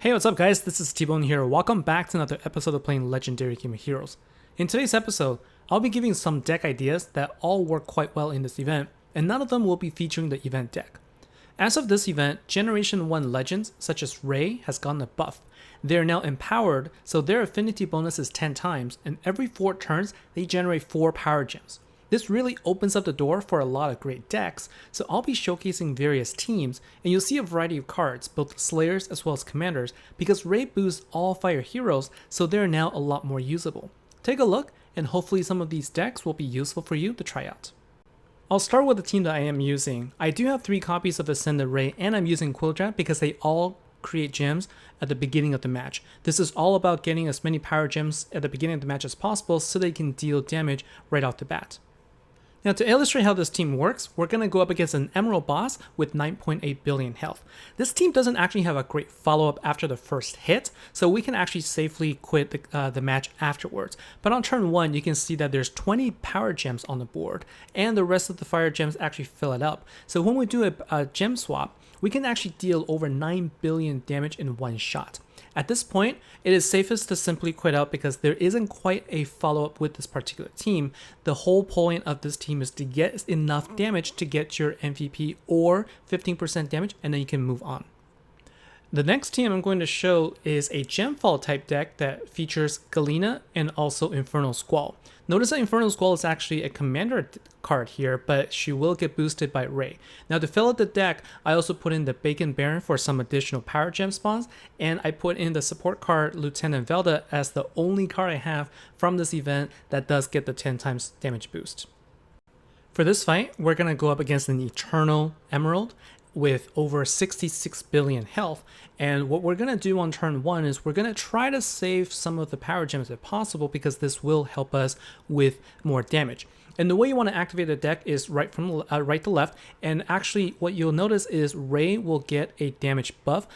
Hey, what's up guys? This is T-Bone here. Welcome back to another episode of playing Legendary Game of Heroes. In today's episode, I'll be giving some deck ideas that all work quite well in this event, and none of them will be featuring the event deck. As of this event, Generation 1 Legends such as Ray has gotten a buff. They are now empowered, so their affinity bonus is 10 times, and every 4 turns they generate 4 power gems. This really opens up the door for a lot of great decks, so I'll be showcasing various teams, and you'll see a variety of cards, both Slayers as well as Commanders, because Ray boosts all fire heroes, so they're now a lot more usable. Take a look, and hopefully some of these decks will be useful for you to try out. I'll start with the team that I am using. I do have 3 copies of Ascended Ray, and I'm using Quilldrat because they all create gems at the beginning of the match. This is all about getting as many power gems at the beginning of the match as possible so they can deal damage right off the bat. Now to illustrate how this team works, we're going to go up against an Emerald boss with 9.8 billion health. This team doesn't actually have a great follow-up after the first hit, so we can actually safely quit the match afterwards. But on turn 1, you can see that there's 20 power gems on the board, and the rest of the fire gems actually fill it up. So when we do a gem swap, we can actually deal over 9 billion damage in one shot. At this point, it is safest to simply quit out because there isn't quite a follow-up with this particular team. The whole point of this team is to get enough damage to get your MVP or 15% damage, and then you can move on. The next team I'm going to show is a Gemfall type deck that features Galena and also Infernal Squall. Notice that Infernal Squall is actually a commander card here, but she will get boosted by Ray. Now to fill out the deck, I also put in the Bacon Baron for some additional power gem spawns, and I put in the support card Lieutenant Velda as the only card I have from this event that does get the 10 times damage boost. For this fight, we're going to go up against an Eternal Emerald with over 66 billion health, and what we're going to do on turn 1 is we're going to try to save some of the power gems if possible because this will help us with more damage. And the way you want to activate the deck is right to left, and actually what you'll notice is Ray will get a damage buff.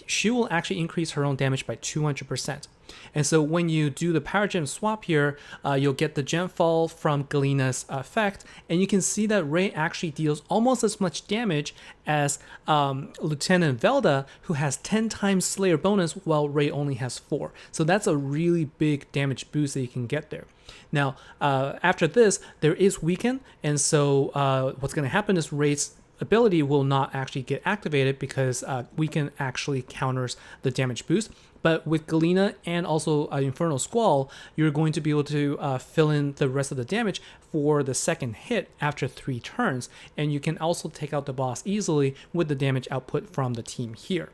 She will actually increase her own damage by 200%. And so when you do the power gem swap here, you'll get the gem fall from Galena's effect, and you can see that Ray actually deals almost as much damage as Lieutenant Velda, who has 10 times Slayer bonus while Ray only has 4. So that's a really big damage boost that you can get there. Now, after this, there is Weaken, and so what's going to happen is Ray's ability will not actually get activated because Weaken actually counters the damage boost. But with Galena and also Infernal Squall, you're going to be able to fill in the rest of the damage for the second hit after 3 turns. And you can also take out the boss easily with the damage output from the team here.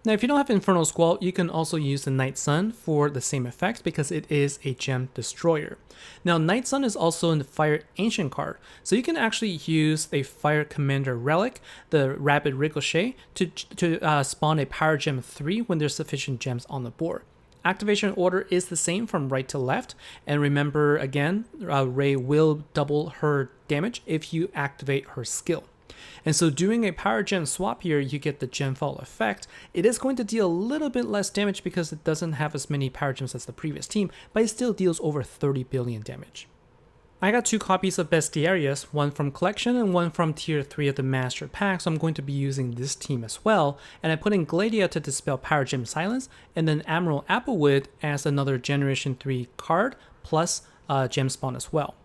Now, if you don't have Infernal Squall, you can also use the Night Sun for the same effect because it is a gem destroyer. Now, Night Sun is also in the Fire Ancient card, so you can actually use a Fire Commander Relic, the Rapid Ricochet, to spawn a Power Gem 3 when there's sufficient gems on the board. Activation order is the same from right to left, and remember again, Ray will double her damage if you activate her skill. And so doing a power gem swap here, you get the Gemfall effect. It is going to deal a little bit less damage because it doesn't have as many power gems as the previous team, but it still deals over 30 billion damage. I got 2 copies of Bestiarius, one from Collection and one from Tier 3 of the Master Pack, so I'm going to be using this team as well. And I put in Gladia to dispel Power Gem Silence, and then Admiral Applewood as another Generation 3 card, plus Gem Spawn as well.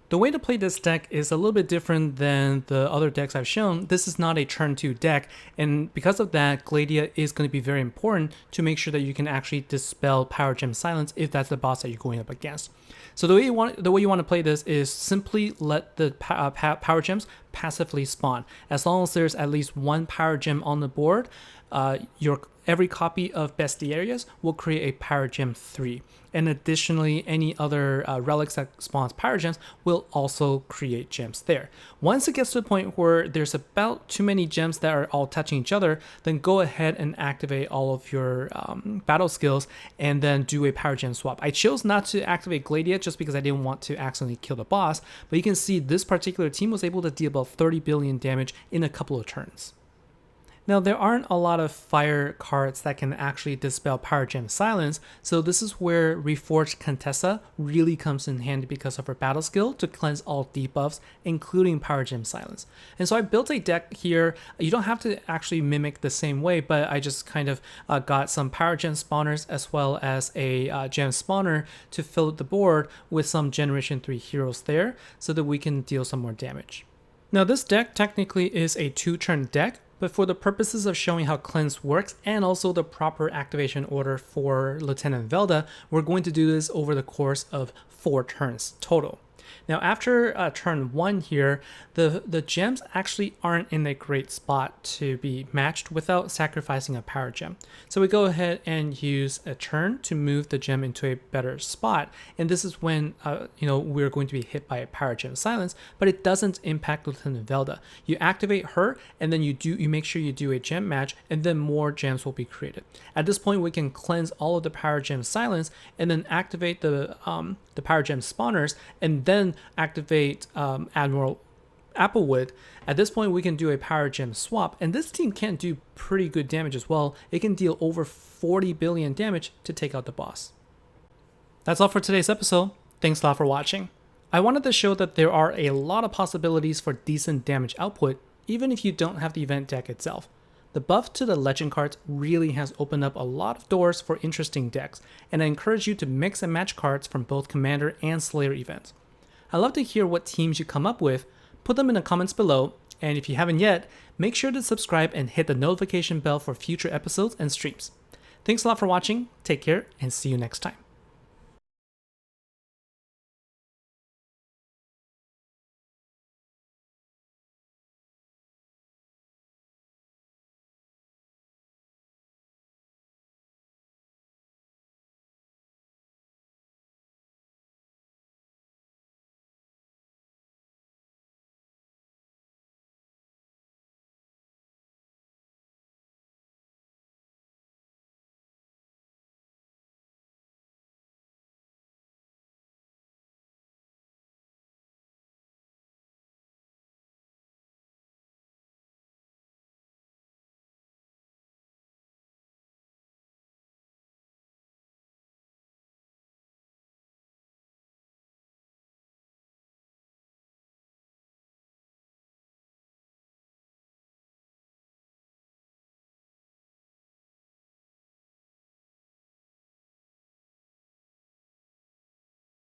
The way to play this deck is a little bit different than the other decks I've shown. This is not a turn 2 deck, and because of that, Gladia is going to be very important to make sure that you can actually dispel Power Gem Silence if that's the boss that you're going up against. So the way you want to play this is simply let the power gems passively spawn. As long as there's at least 1 power gem on the board, every copy of Bestiarius will create a Power Gem 3. And additionally, any other relics that spawns power gems will also create gems there. Once it gets to the point where there's about too many gems that are all touching each other, then go ahead and activate all of your battle skills and then do a power gem swap. I chose not to activate Gladia just because I didn't want to accidentally kill the boss, but you can see this particular team was able to deal about 30 billion damage in a couple of turns. Now, there aren't a lot of fire cards that can actually dispel Power Gem Silence, so this is where Reforged Contessa really comes in handy because of her battle skill to cleanse all debuffs, including Power Gem Silence. And so I built a deck here. You don't have to actually mimic the same way, but I just kind of got some Power Gem spawners as well as a gem spawner to fill the board with some Generation 3 heroes there so that we can deal some more damage. Now, this deck technically is a 2-turn deck, but for the purposes of showing how Cleanse works and also the proper activation order for Lieutenant Velda, we're going to do this over the course of 4 turns total. Now, after turn 1 here, the gems actually aren't in a great spot to be matched without sacrificing a power gem. So we go ahead and use a turn to move the gem into a better spot. And this is when we're going to be hit by a power gem silence, but it doesn't impact Lieutenant Velda. You activate her, and then you make sure you do a gem match, and then more gems will be created. At this point, we can cleanse all of the power gem silence, and then activate the power gem spawners, and then activate Admiral Applewood. At this point, we can do a power gem swap, and this team can do pretty good damage as well. It can deal over 40 billion damage to take out the boss. That's all for today's episode. Thanks a lot for watching. I wanted to show that there are a lot of possibilities for decent damage output, even if you don't have the event deck itself. The buff to the legend cards really has opened up a lot of doors for interesting decks, and I encourage you to mix and match cards from both Commander and Slayer events. I'd love to hear what teams you come up with. Put them in the comments below, and if you haven't yet, make sure to subscribe and hit the notification bell for future episodes and streams. Thanks a lot for watching, take care, and see you next time.